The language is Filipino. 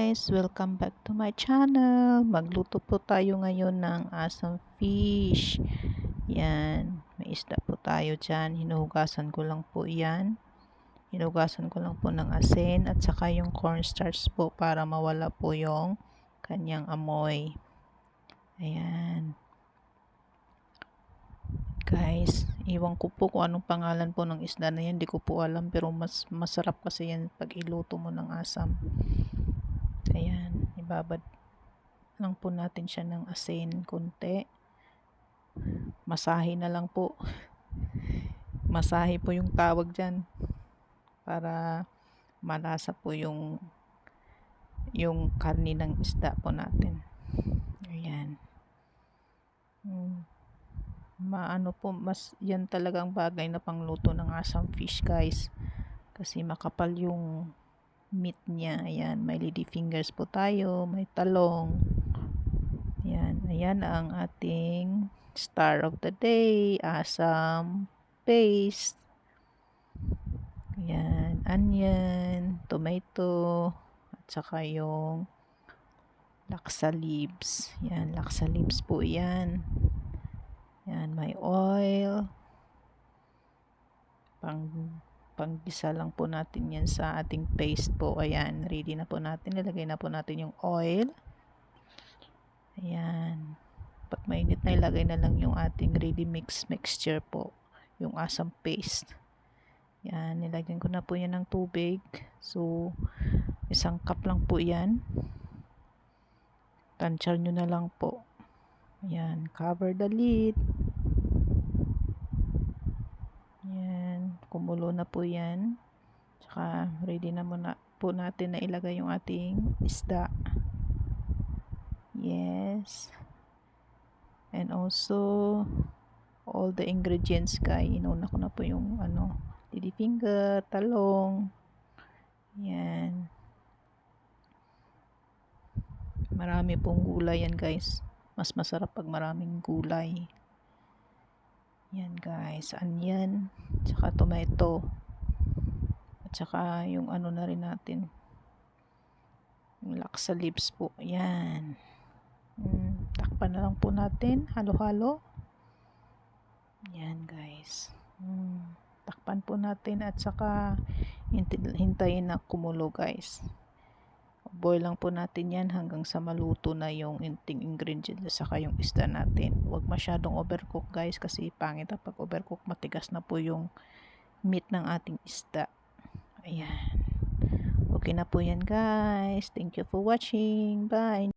guys! Welcome back to my channel. Magluto po tayo ngayon ng asam fish. Yan. May isda po tayo dyan. Hinuhugasan ko lang po yan. Hinuhugasan ko lang po ng asin at saka yung cornstarch po para mawala po yung kanyang amoy. Ayan. Guys, iwan ko po kung anong pangalan po ng isda na yan. Hindi ko po alam pero masarap kasi yan pag iluto mo ng asam. Ayan, ibabad lang po natin siya ng asin konti. Masahe na lang po. Masahe po yung tawag dyan para malasa po yung karni ng isda po natin. Ayan. Maano po, yan talagang bagay na pangluto ng asam fish guys. Kasi makapal yung meat niya. Ayan, may lady fingers po tayo, may talong. Ayan, ayan ang ating star of the day, asam paste. Ayan, onion, tomato, at saka yung laksa leaves. Ayan, laksa leaves po yan. Ayan, may oil. Panggisa lang po natin yan sa ating paste po. Ayan, ready na po natin. Nilagay na po natin yung oil. Ayan. Pag mainit na, ilagay na lang yung ating ready mixture po. Yung asam paste. Ayan, nilagyan ko na po yan ng tubig. So, 1 cup lang po yan. Tansya nyo na lang po. Ayan, cover the lid. Ayan, kumulo na po yan. Tsaka, ready na muna po natin na ilagay yung ating isda. Yes. And also, all the ingredients guys. Inuna ko na po yung lady finger, talong. Ayan. Marami pong gulay yan guys. Mas masarap pag maraming gulay. Yan guys, onion, tsaka tomato. At saka yung na rin natin. Yung laksa leaves po. Yan. Takpan na lang po natin. Halo-halo. Yan guys. Takpan po natin at saka hintayin na kumulo guys. Boil lang po natin yan hanggang sa maluto na yung ingredients at saka yung isda natin. Huwag masyadong overcook guys kasi pangit pag overcook, matigas na po yung meat ng ating isda. Ayan. Okay na po yan guys. Thank you for watching. Bye.